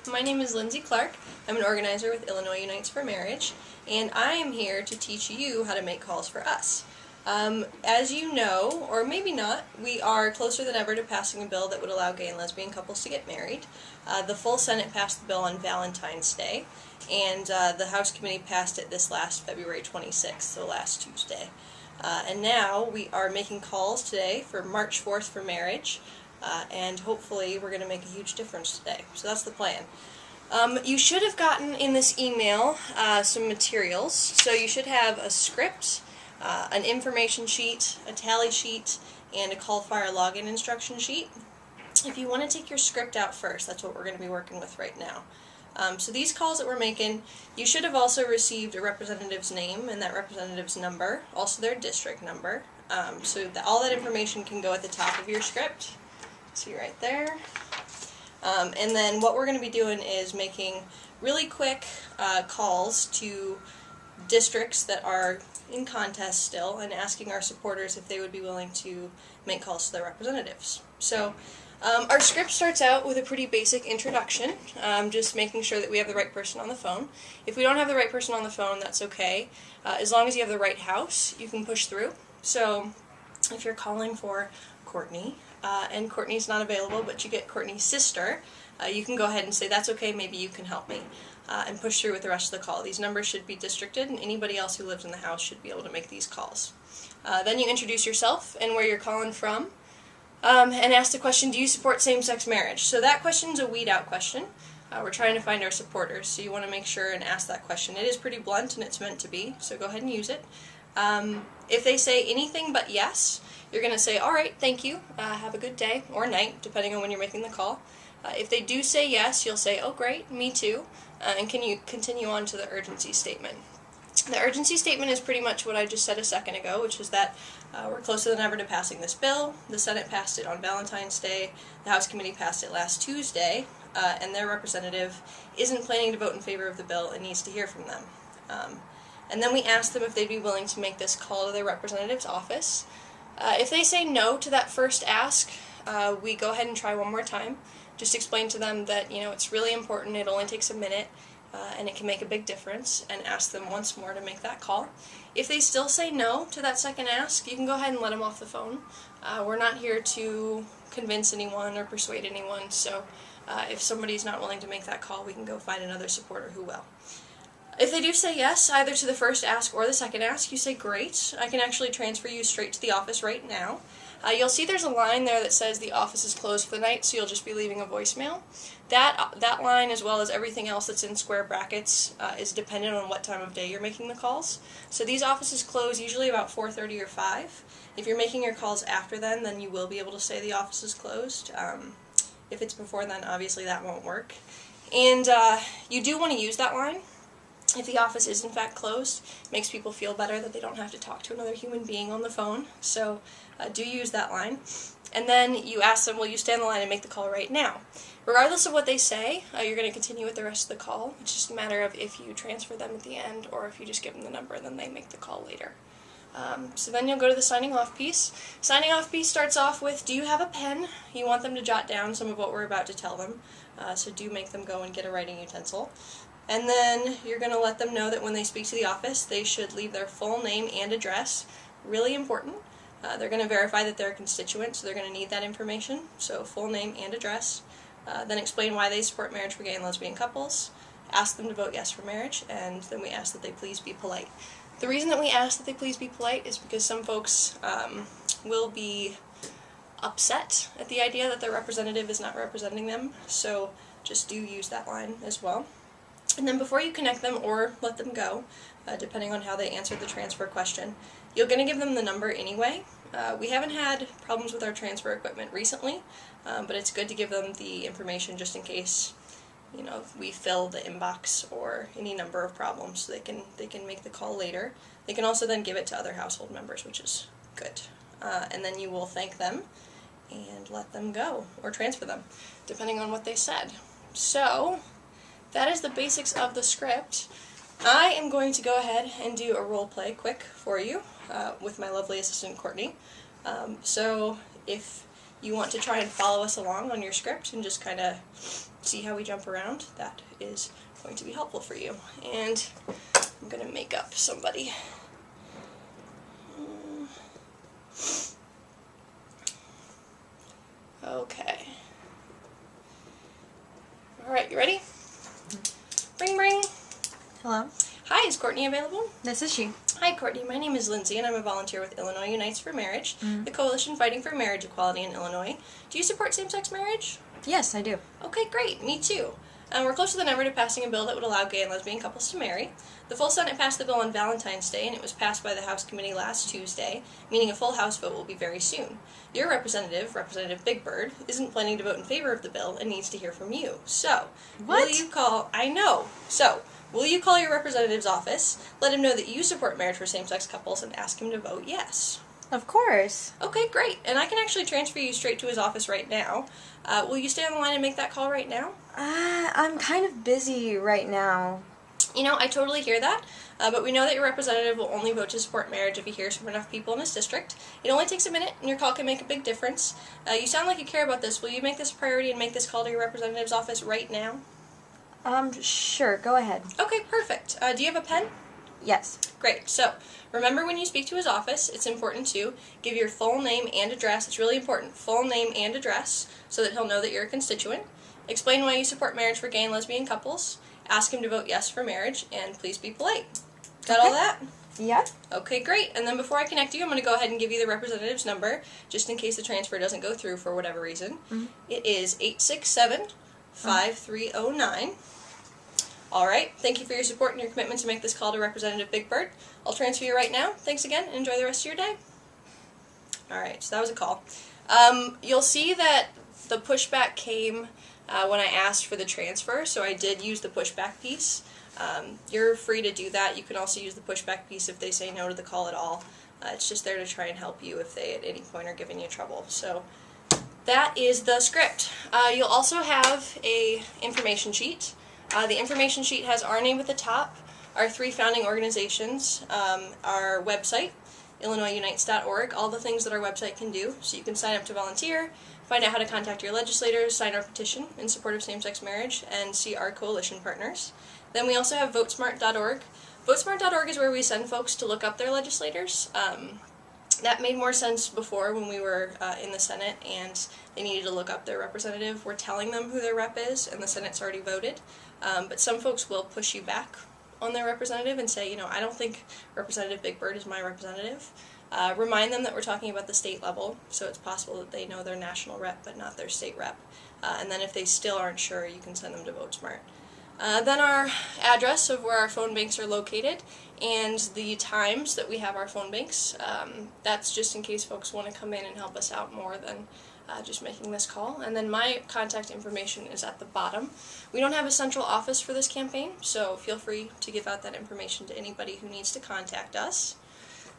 my name is Lindsay Clark. I'm an organizer with Illinois Unites for Marriage, and I am here to teach you how to make calls for us. As you know, or maybe not, we are closer than ever to passing a bill that would allow gay and lesbian couples to get married. The full Senate passed the bill on Valentine's Day, and the House Committee passed it this last February 26th, so last Tuesday. And now we are making calls today for March 4th for marriage, and hopefully we're going to make a huge difference today. So that's the plan. You should have gotten in this email some materials. So you should have a script, an information sheet, a tally sheet, and a call fire login instruction sheet. If you want to take your script out first, that's what we're going to be working with right now. So these calls that we're making, you should have also received a representative's name and that representative's number, also their district number. So all that information can go at the top of your script. See right there. And then what we're going to be doing is making really quick calls to districts that are in contest still and asking our supporters if they would be willing to make calls to their representatives. So our script starts out with a pretty basic introduction, just making sure that we have the right person on the phone. If we don't have the right person on the phone, that's okay. As long as you have the right house, you can push through. So if you're calling for Courtney, and Courtney's not available, but you get Courtney's sister, you can go ahead and say, that's okay, maybe you can help me, and push through with the rest of the call. These numbers should be districted, and anybody else who lives in the house should be able to make these calls. Then you introduce yourself and where you're calling from, and ask the question, do you support same-sex marriage? So that question's a weed-out question. We're trying to find our supporters, so you want to make sure and ask that question. It is pretty blunt, and it's meant to be, so go ahead and use it. If they say anything but yes, you're going to say, all right, thank you, have a good day, or night, depending on when you're making the call. If they do say yes, you'll say, oh great, me too, and can you continue on to the urgency statement. The urgency statement is pretty much what I just said a second ago, which is that we're closer than ever to passing this bill. The Senate passed it on Valentine's Day, the House Committee passed it last Tuesday, and their representative isn't planning to vote in favor of the bill and needs to hear from them. And then we asked them if they'd be willing to make this call to their representative's office. If they say no to that first ask, we go ahead and try one more time. Just explain to them that, you know, it's really important, it only takes a minute, and it can make a big difference, and ask them once more to make that call. If they still say no to that second ask, you can go ahead and let them off the phone. We're not here to convince anyone or persuade anyone, so if somebody's not willing to make that call, we can go find another supporter who will. If they do say yes, either to the first ask or the second ask, you say, great, I can actually transfer you straight to the office right now. You'll see there's a line there that says the office is closed for the night, so you'll just be leaving a voicemail. That line, as well as everything else that's in square brackets, is dependent on what time of day you're making the calls. So these offices close usually about 4:30 or 5. If you're making your calls after then you will be able to say the office is closed. If it's before then, obviously that won't work. And you do want to use that line. If the office is in fact closed, it makes people feel better that they don't have to talk to another human being on the phone, so do use that line. And then you ask them, will you stay on the line and make the call right now? Regardless of what they say, you're going to continue with the rest of the call. It's just a matter of if you transfer them at the end or if you just give them the number and then they make the call later. So then you'll go to the signing off piece. Signing off piece starts off with, do you have a pen? You want them to jot down some of what we're about to tell them, so do make them go and get a writing utensil. And then you're going to let them know that when they speak to the office, they should leave their full name and address. Really important. They're going to verify that they're a constituent, so they're going to need that information. So full name and address. Then explain why they support marriage for gay and lesbian couples. Ask them to vote yes for marriage, and then we ask that they please be polite. The reason that we ask that they please be polite is because some folks will be upset at the idea that their representative is not representing them, so just do use that line as well. And then before you connect them or let them go, depending on how they answered the transfer question, you're going to give them the number anyway. We haven't had problems with our transfer equipment recently, but it's good to give them the information just in case, you know, we fill the inbox or any number of problems, so they can make the call later. They can also then give it to other household members, which is good. And then you will thank them and let them go, or transfer them, depending on what they said. So that is the basics of the script. I am going to go ahead and do a role play quick for you with my lovely assistant Courtney. So if you want to try and follow us along on your script and just kind of see how we jump around, that is going to be helpful for you. And I'm going to make up somebody. Okay. Alright, you ready? Ring, ring. Hello. Hi, is Courtney available? This is she. Hi, Courtney. My name is Lindsay, and I'm a volunteer with Illinois Unites for Marriage, the coalition fighting for marriage equality in Illinois. Do you support same-sex marriage? Yes, I do. Okay, great. Me too. We're closer than ever to passing a bill that would allow gay and lesbian couples to marry. The full Senate passed the bill on Valentine's Day, and it was passed by the House Committee last Tuesday, meaning a full House vote will be very soon. Your representative, Representative Big Bird, isn't planning to vote in favor of the bill and needs to hear from you. So, What? will you call... I know. So, will you call your representative's office, let him know that you support marriage for same-sex couples, and ask him to vote yes? Of course. Okay, great. And I can actually transfer you straight to his office right now. Will you stay on the line and make that call right now? I'm kind of busy right now. You know, I totally hear that, but we know that your representative will only vote to support marriage if he hears from enough people in his district. It only takes a minute, and your call can make a big difference. You sound like you care about this. Will you make this a priority and make this call to your representative's office right now? Sure, go ahead. Okay, perfect. Do you have a pen? Yes. Great. So, remember when you speak to his office, it's important to give your full name and address. It's really important. Full name and address so that he'll know that you're a constituent. Explain why you support marriage for gay and lesbian couples. Ask him to vote yes for marriage, and please be polite. Got all that? Yeah. Okay, great. And then before I connect you, I'm going to go ahead and give you the representative's number, just in case the transfer doesn't go through for whatever reason. It is 867-5309. All right. Thank you for your support and your commitment to make this call to Representative Big Bird. I'll transfer you right now. Thanks again, and enjoy the rest of your day. All right, so that was a call. You'll see that the pushback came when I asked for the transfer, so I did use the pushback piece. You're free to do that. You can also use the pushback piece if they say no to the call at all. It's just there to try and help you if they at any point are giving you trouble. So that is the script. You'll also have a information sheet. The information sheet has our name at the top, our 3 founding organizations, our website, IllinoisUnites.org, all the things that our website can do. So you can sign up to volunteer, find out how to contact your legislators, sign our petition in support of same-sex marriage, and see our coalition partners. Then we also have VoteSmart.org. VoteSmart.org is where we send folks to look up their legislators. That made more sense before when we were in the Senate and they needed to look up their representative. We're telling them who their rep is, and the Senate's already voted. But some folks will push you back on their representative and say, you know, I don't think Representative Big Bird is my representative. Remind them that we're talking about the state level, so it's possible that they know their national rep but not their state rep. And then if they still aren't sure, you can send them to VoteSmart. Then our address of where our phone banks are located and the times that we have our phone banks. That's just in case folks want to come in and help us out more than just making this call. And then my contact information is at the bottom. We don't have a central office for this campaign, so feel free to give out that information to anybody who needs to contact us.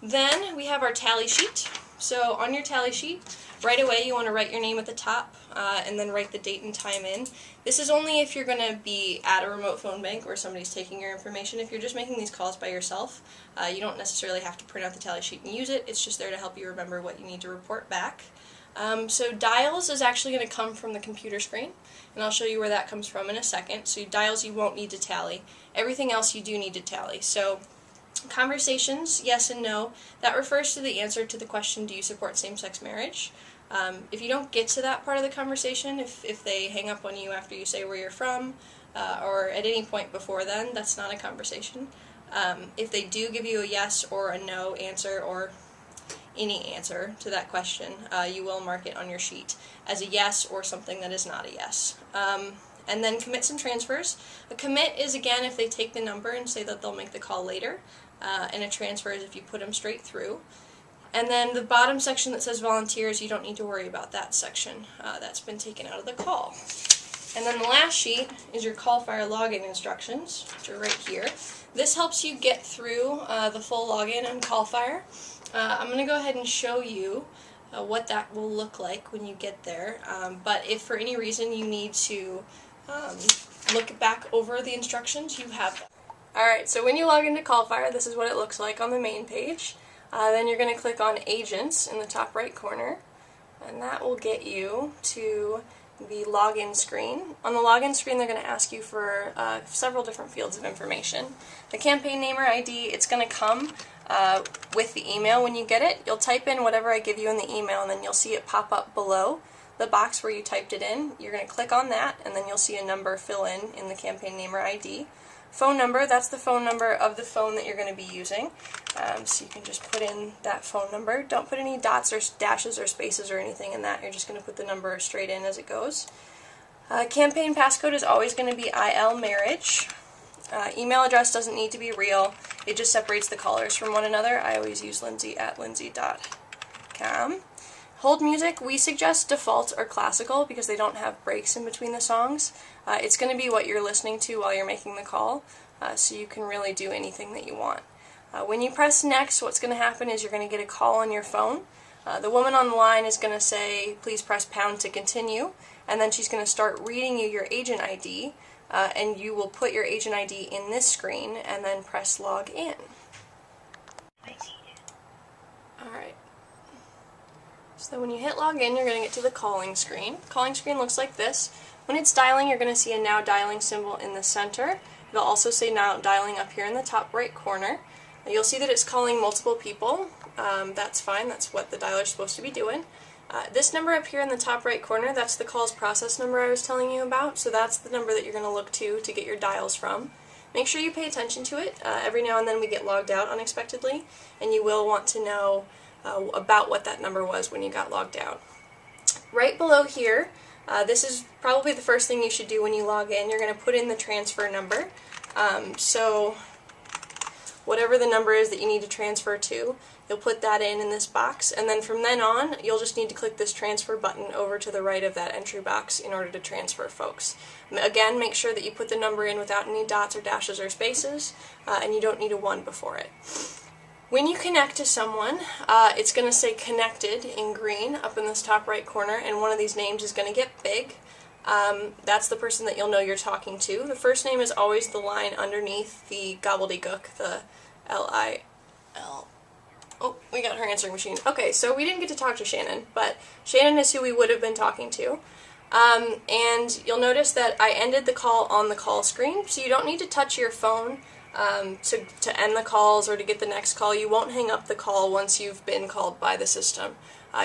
Then we have our tally sheet. So on your tally sheet, right away you want to write your name at the top and then write the date and time in. This is only if you're going to be at a remote phone bank where somebody's taking your information. If you're just making these calls by yourself, you don't necessarily have to print out the tally sheet and use it. It's just there to help you remember what you need to report back. So dials is actually going to come from the computer screen, and I'll show you where that comes from in a second. So dials you won't need to tally. Everything else you do need to tally. So conversations, yes and no, that refers to the answer to the question, do you support same-sex marriage? If you don't get to that part of the conversation, if they hang up on you after you say where you're from, or at any point before then, that's not a conversation. If they do give you a yes or a no answer, or any answer to that question, you will mark it on your sheet as a yes or something that is not a yes. And then commits and transfers. A commit is, again, if they take the number and say that they'll make the call later, and a transfer is if you put them straight through. And then the bottom section that says volunteers, you don't need to worry about that section. That's been taken out of the call. And then the last sheet is your CallFire login instructions, which are right here. This helps you get through the full login on CallFire. I'm going to go ahead and show you what that will look like when you get there. But if for any reason you need to look back over the instructions, you have them. Alright, so when you log into CallFire, this is what it looks like on the main page. Then you're going to click on Agents in the top right corner, and that will get you to the login screen. On the login screen, they're going to ask you for several different fields of information. The campaign name or ID, it's going to come with the email when you get it. You'll type in whatever I give you in the email, and then you'll see it pop up below the box where you typed it in. You're going to click on that, and then you'll see a number fill in the campaign name or ID. Phone number, that's the phone number of the phone that you're going to be using. So you can just put in that phone number. Don't put any dots or dashes or spaces or anything in that. You're just going to put the number straight in as it goes. Campaign passcode is always going to be IL Marriage. Email address doesn't need to be real. It just separates the callers from one another. I always use lindsay@lindsay.com. Hold music, we suggest default or classical because they don't have breaks in between the songs. It's going to be what you're listening to while you're making the call, so you can really do anything that you want. When you press next, what's going to happen is you're going to get a call on your phone. The woman on the line is going to say, please press pound to continue, and then she's going to start reading you your agent ID, and you will put your agent ID in this screen and then press log in. Alright. So when you hit log in, you're going to get to the calling screen. Calling screen looks like this. When it's dialing, you're going to see a now dialing symbol in the center. It'll also say now dialing up here in the top right corner. You'll see that it's calling multiple people. That's fine, that's what the dialer is supposed to be doing. This number up here in the top right corner, that's the calls process number I was telling you about, so that's the number that you're going to look to get your dials from. Make sure you pay attention to it. Every now and then we get logged out unexpectedly, and you will want to know about what that number was when you got logged out. Right below here, this is probably the first thing you should do when you log in. You're going to put in the transfer number. So whatever the number is that you need to transfer to, you'll put that in this box, and then from then on, you'll just need to click this transfer button over to the right of that entry box in order to transfer folks. Again, make sure that you put the number in without any dots or dashes or spaces, and you don't need a 1 before it. When you connect to someone, it's going to say connected in green up in this top right corner, and one of these names is going to get big. That's the person that you'll know you're talking to. The first name is always the line underneath the gobbledygook, the L-I-L. Oh, we got her answering machine. Okay, so we didn't get to talk to Shannon, but Shannon is who we would have been talking to. And you'll notice that I ended the call on the call screen, so you don't need to touch your phone to end the calls or to get the next call. You won't hang up the call once you've been called by the system.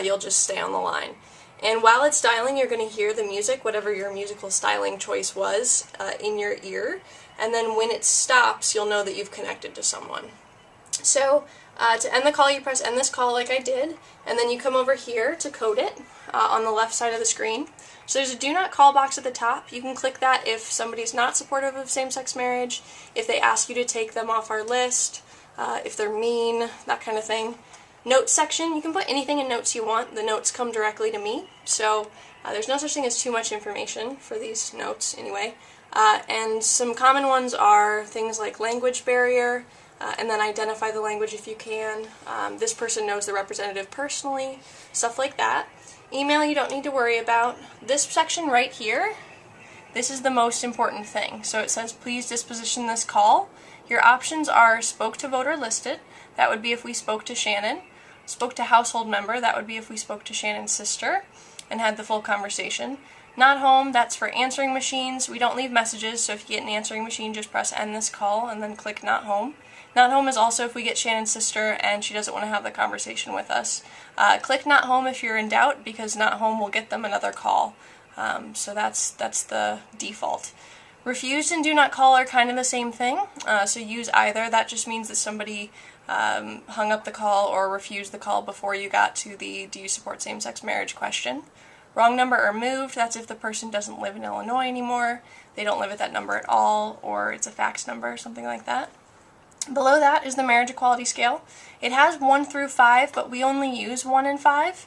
You'll just stay on the line. And while it's dialing, you're going to hear the music, whatever your musical styling choice was, in your ear. And then when it stops, you'll know that you've connected to someone. So to end the call, you press end this call like I did, and then you come over here to code it on the left side of the screen. So there's a do not call box at the top. You can click that if somebody's not supportive of same-sex marriage, if they ask you to take them off our list, if they're mean, that kind of thing. Notes section, you can put anything in notes you want. The notes come directly to me, so there's no such thing as too much information for these notes anyway. And some common ones are things like language barrier, and then identify the language if you can. This person knows the representative personally, stuff like that. Email you don't need to worry about. This section right here, this is the most important thing. So it says please disposition this call. Your options are spoke to voter listed, that would be if we spoke to Shannon. Spoke to household member, that would be if we spoke to Shannon's sister and had the full conversation. Not home, that's for answering machines. We don't leave messages, so if you get an answering machine, just press end this call and then click not home. Not home is also if we get Shannon's sister and she doesn't want to have the conversation with us. Click not home if you're in doubt, because not home will get them another call. So that's the default. Refused and do not call are kind of the same thing, so use either. That just means that somebody hung up the call or refused the call before you got to the do you support same-sex marriage question. Wrong number or moved, that's if the person doesn't live in Illinois anymore, they don't live at that number at all, or it's a fax number or something like that. Below that is the marriage equality scale. It has 1 through 5, but we only use 1 and 5.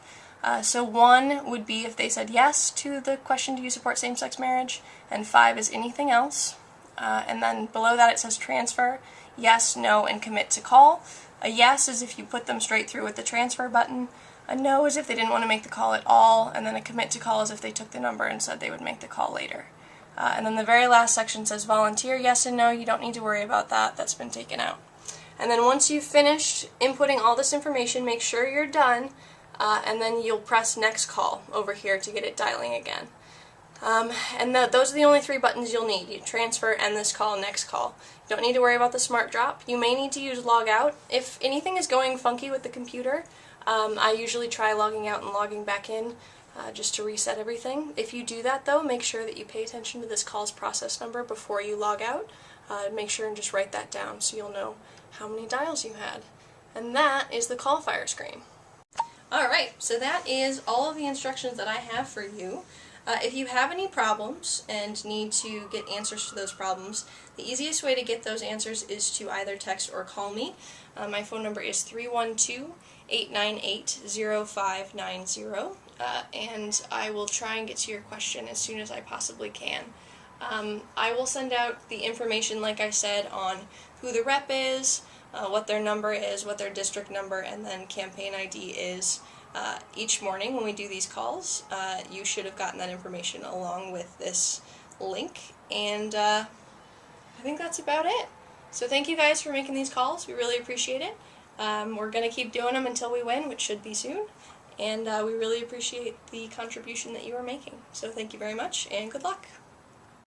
So 1 would be if they said yes to the question, do you support same-sex marriage? And 5 is anything else. And then below that it says transfer, yes, no, and commit to call. A yes is if you put them straight through with the transfer button. A no is if they didn't want to make the call at all. And then a commit to call is if they took the number and said they would make the call later. And then the very last section says volunteer, yes and no. You don't need to worry about that. That's been taken out. And then once you've finished inputting all this information, make sure you're done, and then you'll press next call over here to get it dialing again. Those are the only three buttons you'll need. You transfer, end this call, next call. You don't need to worry about the smart drop. You may need to use log out. If anything is going funky with the computer, I usually try logging out and logging back in just to reset everything. If you do that though, make sure that you pay attention to this call's process number before you log out. Make sure and just write that down so you'll know how many dials you had. And that is the call fire screen. Alright, so that is all of the instructions that I have for you. If you have any problems and need to get answers to those problems, the easiest way to get those answers is to either text or call me. My phone number is 312-898-0590, and I will try and get to your question as soon as I possibly can. I will send out the information, like I said, on who the rep is, what their number is, what their district number, and then campaign ID is. Each morning when we do these calls, you should have gotten that information along with this link, and I think that's about it. So thank you guys for making these calls. We really appreciate it. We're going to keep doing them until we win, which should be soon, and we really appreciate the contribution that you are making. So thank you very much, and good luck.